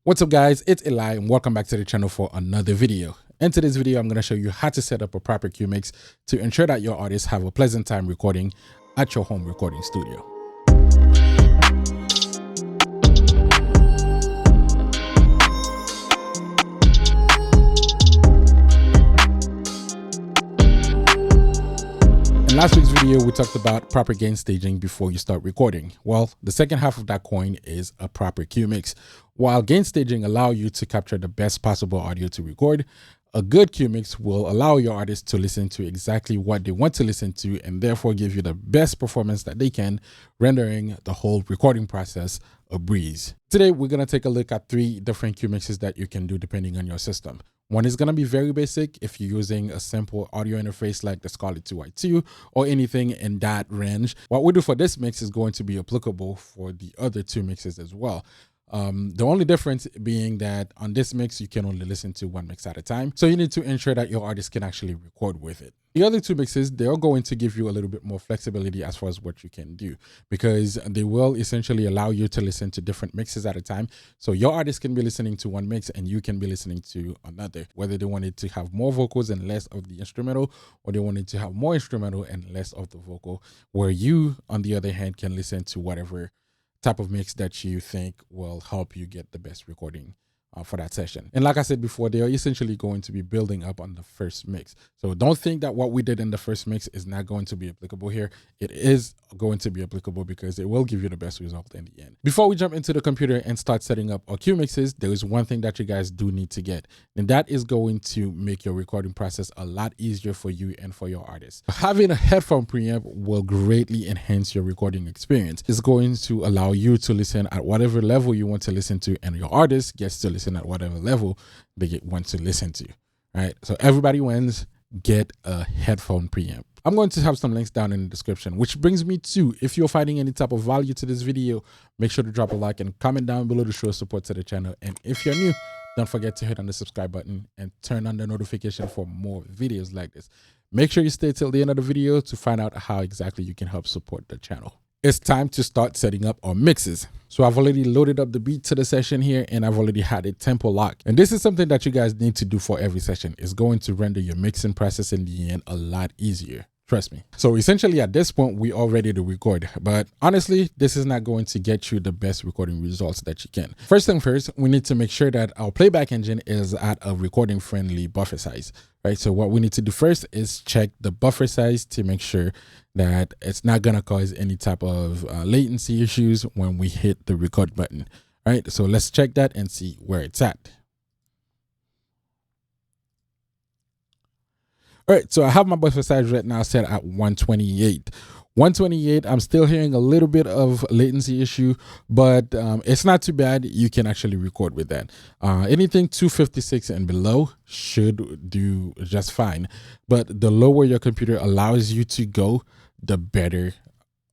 What's up guys, it's Eli and welcome back to the channel for another video. In today's video, I'm going to show you how to set up a proper cue mix to ensure that your artists have a pleasant time recording at your home recording studio. In last week's video, we talked about proper gain staging before you start recording. Well, the second half of that coin is a proper cue mix. While gain staging allows you to capture the best possible audio to record, a good cue mix will allow your artists to listen to exactly what they want to listen to and therefore give you the best performance that they can, rendering the whole recording process a breeze. Today, we're going to take a look at 3 different cue mixes that you can do depending on your system. One is going to be very basic if you're using a simple audio interface like the Scarlett 2i2 or anything in that range. What we do for this mix is going to be applicable for the other 2 mixes as well. The only difference being that on this mix, you can only listen to 1 mix at a time. So you need to ensure that your artist can actually record with it. The other 2 mixes, they're going to give you a little bit more flexibility as far as what you can do, because they will essentially allow you to listen to different mixes at a time. So your artist can be listening to 1 mix and you can be listening to another, whether they wanted to have more vocals and less of the instrumental, or they wanted to have more instrumental and less of the vocal, where you, on the other hand, can listen to whatever type of mix that you think will help you get the best recording for that session. And like I said before, they are essentially going to be building up on the first mix. So don't think that what we did in the first mix is not going to be applicable here. It is going to be applicable because it will give you the best result in the end. Before we jump into the computer and start setting up our cue mixes, there is one thing that you guys do need to get, and that is going to make your recording process a lot easier for you and for your artists. Having a headphone preamp will greatly enhance your recording experience. It's going to allow you to listen at whatever level you want to listen to, and your artist gets to listen at whatever level they want to listen to. Right? So everybody wins. Get a headphone preamp. I'm going to have some links down in the description, which brings me to, if you're finding any type of value to this video, make sure to drop a like and comment down below to show support to the channel. And if you're new, don't forget to hit on the subscribe button and turn on the notification for more videos like this. Make sure you stay till the end of the video to find out how exactly you can help support the channel. It's time to start setting up our mixes. So I've already loaded up the beat to the session here, and I've already had it tempo locked. And this is something that you guys need to do for every session. It's going to render your mixing process in the end a lot easier. Trust me. So essentially at this point, we are ready to record. But honestly, this is not going to get you the best recording results that you can. First thing first, we need to make sure that our playback engine is at a recording friendly buffer size. Right? So what we need to do first is check the buffer size to make sure that it's not going to cause any type of latency issues when we hit the record button. Right? So let's check that and see where it's at. All right, so I have my buffer size right now set at 128. 128, I'm still hearing a little bit of latency issue, but it's not too bad. You can actually record with that. Anything 256 and below should do just fine. But the lower your computer allows you to go, the better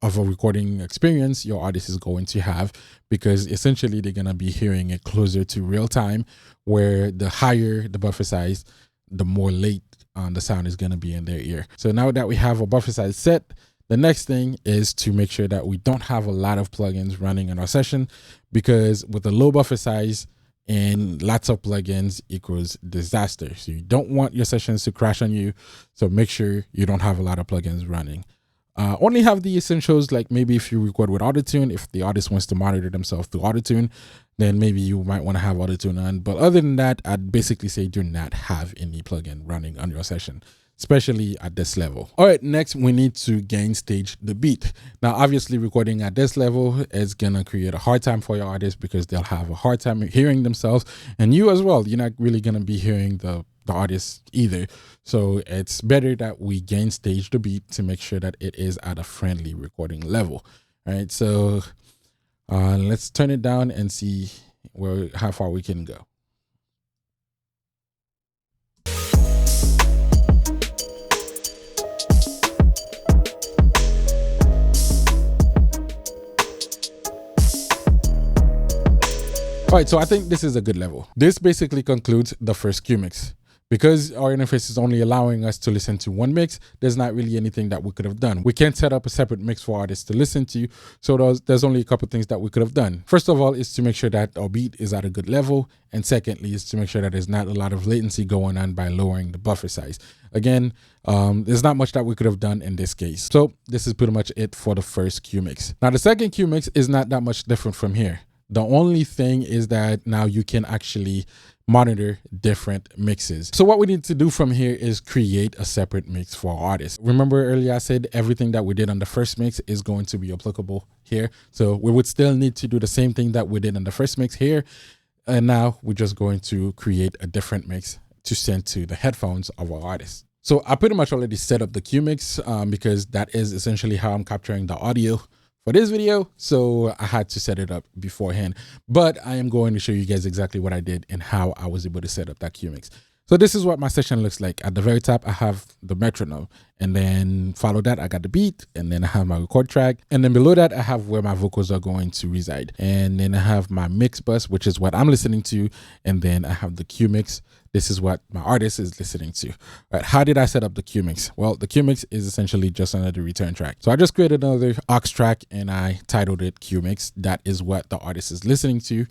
of a recording experience your artist is going to have, because essentially they're going to be hearing it closer to real time, where the higher the buffer size, the more late the sound is going to be in their ear. So now that we have a buffer size set, the next thing is to make sure that we don't have a lot of plugins running in our session, because with a low buffer size and lots of plugins equals disaster. So you don't want your sessions to crash on you. So make sure you don't have a lot of plugins running. Only have the essentials, like maybe if you record with Auto-Tune, if the artist wants to monitor themselves through Auto-Tune, then maybe you might want to have Auto-Tune on. But other than that, I'd basically say do not have any plugin running on your session, especially at this level. All right, next we need to gain stage the beat. Now, obviously recording at this level is going to create a hard time for your artists, because they'll have a hard time hearing themselves, and you as well. You're not really going to be hearing the artist either. So it's better that we gain stage the beat to make sure that it is at a friendly recording level. All right, so let's turn it down and see how far we can go. All right, so I think this is a good level. This basically concludes the first cue mix. Because our interface is only allowing us to listen to one mix, there's not really anything that we could have done. We can't set up a separate mix for artists to listen to, so there's only a couple things that we could have done. First of all is to make sure that our beat is at a good level, and secondly is to make sure that there's not a lot of latency going on by lowering the buffer size. Again, there's not much that we could have done in this case. So this is pretty much it for the first Q mix. Now the second Q mix is not that much different from here. The only thing is that now you can actually monitor different mixes. So what we need to do from here is create a separate mix for our artists. Remember earlier I said everything that we did on the first mix is going to be applicable here. So we would still need to do the same thing that we did on the first mix here. And now we're just going to create a different mix to send to the headphones of our artists. So I pretty much already set up the Q mix because that is essentially how I'm capturing the audio for this video, so I had to set it up beforehand, but I am going to show you guys exactly what I did and how I was able to set up that Q mix. So this is what my session looks like. At the very top, I have the metronome, and then follow that, I got the beat, and then I have my record track, and then below that, I have where my vocals are going to reside. And then I have my mix bus, which is what I'm listening to, and then I have the Q mix. This is what my artist is listening to. All right, how did I set up the Q mix? Well, the Q mix is essentially just another return track. So I just created another aux track and I titled it Q mix. That is what the artist is listening to.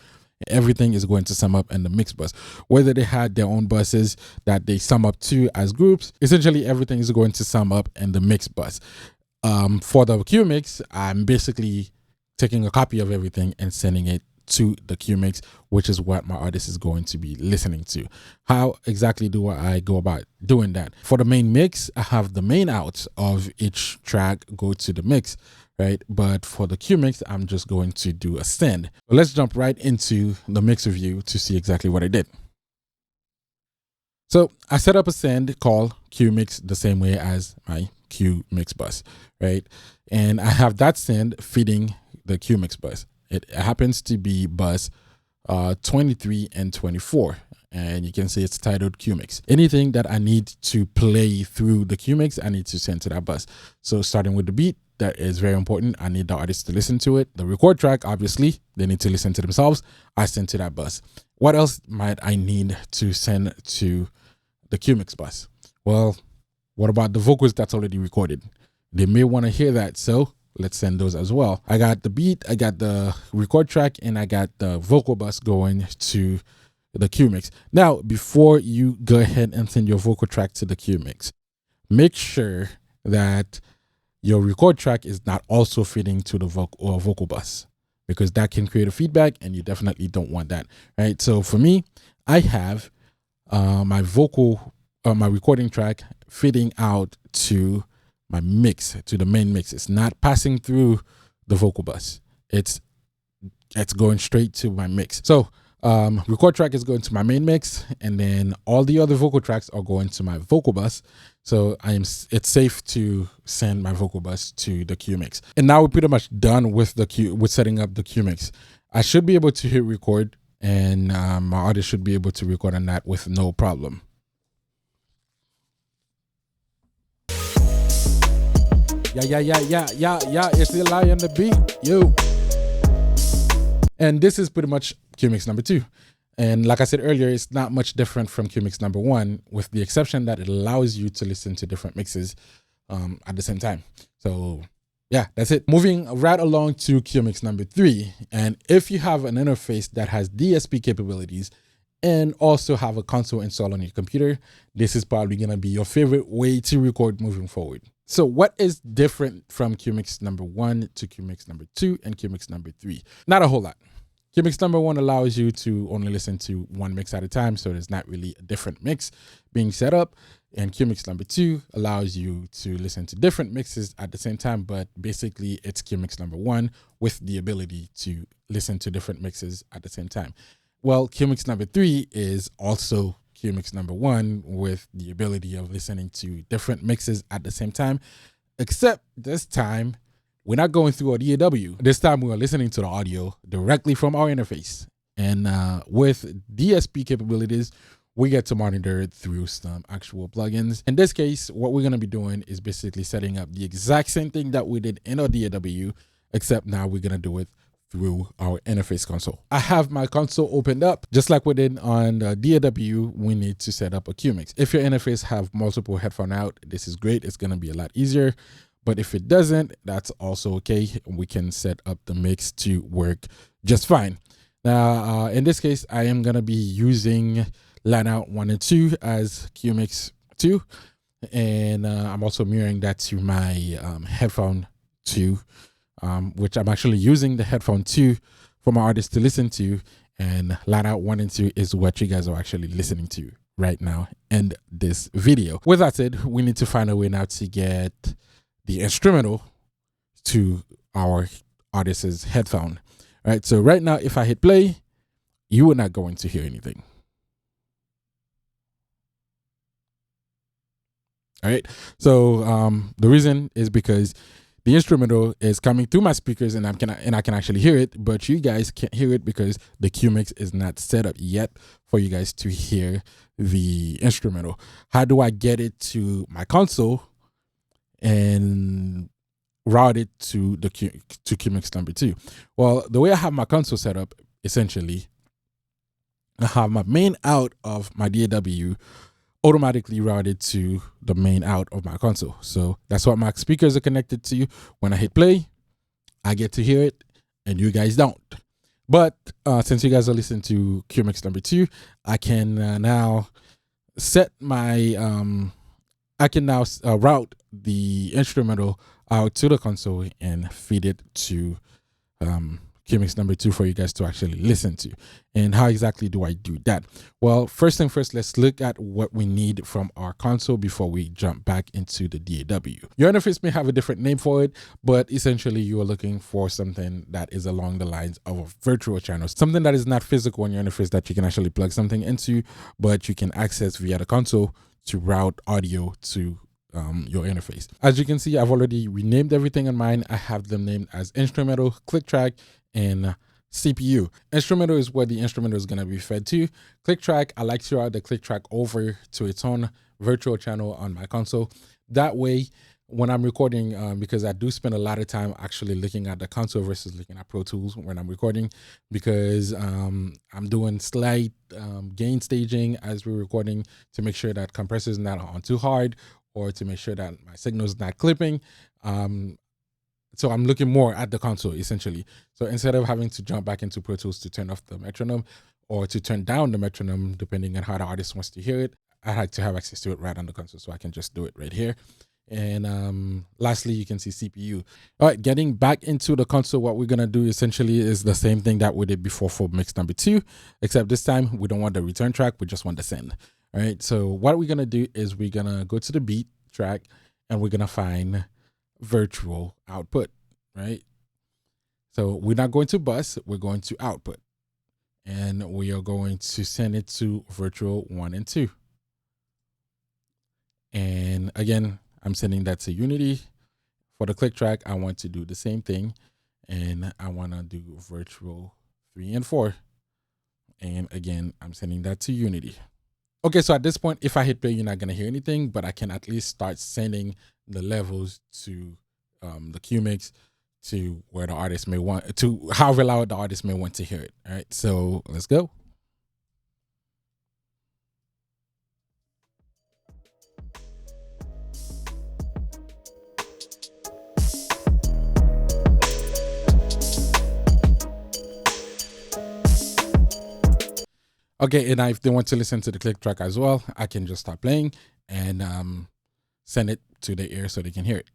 Everything is going to sum up in the mix bus. Whether they had their own buses that they sum up to as groups, essentially everything is going to sum up in the mix bus. For the Q mix, I'm basically taking a copy of everything and sending it to the Q mix, which is what my artist is going to be listening to. How exactly do I go about doing that? For the main mix, I have the main outs of each track go to the mix, right? But for the Q mix, I'm just going to do a send. So let's jump right into the mix review to see exactly what I did. So I set up a send called Q mix the same way as my Q mix bus, right? And I have that send feeding the Q mix bus. It happens to be bus 23 and 24. And you can see it's titled Q mix. Anything that I need to play through the Q mix, I need to send to that bus. So starting with the beat, that is very important. I need the artist to listen to it. The record track, obviously, they need to listen to themselves. I send to that bus. What else might I need to send to the Q mix bus? Well, what about the vocals that's already recorded? They may want to hear that. So let's send those as well. I got the beat, I got the record track, and I got the vocal bus going to the Q mix. Now, before you go ahead and send your vocal track to the Q mix, make sure that your record track is not also feeding to the vocal bus, because that can create a feedback and you definitely don't want that, right? So for me, I have my recording track feeding out to my mix, to the main mix. It's not passing through the vocal bus. It's going straight to my mix. So record track is going to my main mix, and then all the other vocal tracks are going to my vocal bus. So it's safe to send my vocal bus to the Q mix. And now we're pretty much done with setting up the Q mix. I should be able to hit record, and my artist should be able to record on that with no problem. Yeah, it's the lie on the beat, yo. And this is pretty much Q mix number 2. And like I said earlier, it's not much different from Q mix number 1, with the exception that it allows you to listen to different mixes at the same time. So yeah, that's it. Moving right along to Q mix number 3. And if you have an interface that has DSP capabilities and also have a console installed on your computer, this is probably going to be your favorite way to record moving forward. So what is different from Q mix number 1 to Q mix number 2 and Q mix number 3? Not a whole lot. Q mix number 1 allows you to only listen to one mix at a time, so there's not really a different mix being set up. And Q mix number 2 allows you to listen to different mixes at the same time, but basically it's Q mix number 1 with the ability to listen to different mixes at the same time. Well, Q mix number 3 is also Q mix number 1 with the ability of listening to different mixes at the same time, except this time we're not going through a DAW. This time we are listening to the audio directly from our interface. And with DSP capabilities, we get to monitor it through some actual plugins. In this case, what we're going to be doing is basically setting up the exact same thing that we did in our DAW, except now we're going to do it through our interface console. I have my console opened up. Just like we did on the DAW, we need to set up a QMix. If your interface have multiple headphone out, this is great. It's going to be a lot easier. But if it doesn't, that's also okay. We can set up the mix to work just fine. Now, in this case, I am going to be using line out 1 and 2 as QMix 2. And I'm also mirroring that to my headphone 2, which I'm actually using the headphone 2 for my artists to listen to. And line out 1 and 2 is what you guys are actually listening to right now in this video. With that said, we need to find a way now to get the instrumental to our artist's headphone. All right, so right now, if I hit play, you are not going to hear anything. All right, so the reason is because the instrumental is coming through my speakers and I can actually hear it, but you guys can't hear it because the QMix is not set up yet for you guys to hear the instrumental. How do I get it to my console and route it to the QMix number 2? Well, the way I have my console set up, essentially, I have my main out of my DAW automatically routed to the main out of my console. So that's what my speakers are connected to. When I hit play, I get to hear it and you guys don't. But since you guys are listening to QMix number 2, I can now set my, I can now route the instrumental out to the console and feed it to QMix number 2 for you guys to actually listen to. And how exactly do I do that? Well, first thing first, let's look at what we need from our console before we jump back into the DAW. Your interface may have a different name for it, but essentially you are looking for something that is along the lines of a virtual channel, something that is not physical on your interface that you can actually plug something into, but you can access via the console to route audio to your interface. As you can see, I've already renamed everything on mine. I have them named as instrumental, click track, and CPU. Instrumental is where the instrumental is going to be fed to. Click track, I like to route the click track over to its own virtual channel on my console. That way, when I'm recording, because I do spend a lot of time actually looking at the console versus looking at Pro Tools when I'm recording, because I'm doing slight gain staging as we're recording to make sure that compressor is not on too hard, or to make sure that my signal is not clipping. So I'm looking more at the console, essentially. So instead of having to jump back into Pro Tools to turn off the metronome or to turn down the metronome, depending on how the artist wants to hear it, I like to have access to it right on the console, so I can just do it right here. And lastly, you can see CPU. All right, getting back into the console, what we're going to do essentially is the same thing that we did before for mix number 2, except this time we don't want the return track, we just want the send. All right, so what we're going to do is we're going to go to the beat track and we're going to find virtual output, right? So we're not going to bus, we're going to output, and we are going to send it to virtual 1 and 2. And again, I'm sending that to Unity. For the click track, I want to do the same thing, and I want to do virtual 3 and 4. And again, I'm sending that to Unity. Okay, so at this point, if I hit play, you're not going to hear anything, but I can at least start sending the levels to the QMix to where the artist may want to, however loud the artist may want to hear it. All right, so let's go. Okay, and if they want to listen to the click track as well, I can just start playing and send it to their ear so they can hear it.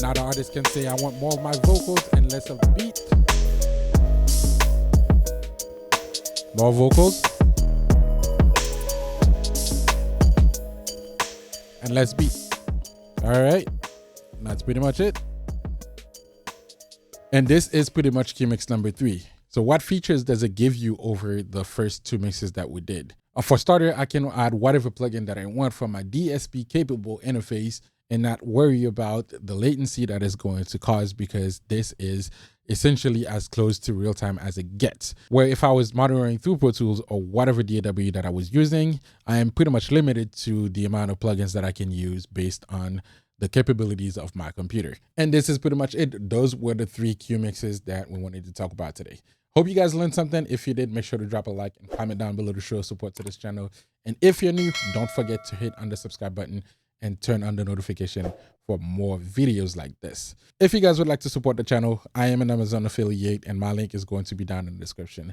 Now the artist can say, I want more of my vocals and less of the beat. More vocals and less beat. All right, that's pretty much it. And this is pretty much QMix number 3. So what features does it give you over the first 2 mixes that we did? For starter, I can add whatever plugin that I want from my DSP capable interface and not worry about the latency that is going to cause, because this is essentially as close to real time as it gets. Where if I was monitoring through Pro Tools or whatever DAW that I was using, I am pretty much limited to the amount of plugins that I can use based on the capabilities of my computer. And this is pretty much it. Those were the 3 Q mixes that we wanted to talk about today. Hope you guys learned something. If you did, make sure to drop a like and comment down below to show support to this channel. And if you're new, don't forget to hit on the subscribe button and turn on the notification for more videos like this. If you guys would like to support the channel, I am an Amazon affiliate and my link is going to be down in the description.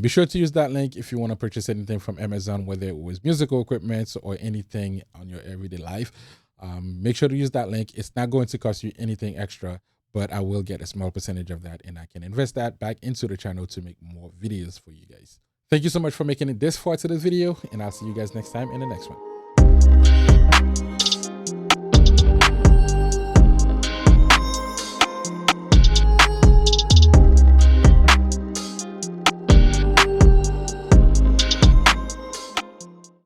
Be sure to use that link if you want to purchase anything from Amazon, whether it was musical equipment or anything on your everyday life. Make sure to use that link. It's not going to cost you anything extra, but I will get a small percentage of that and I can invest that back into the channel to make more videos for you guys. Thank you so much for making it this far to this video, and I'll see you guys next time in the next one.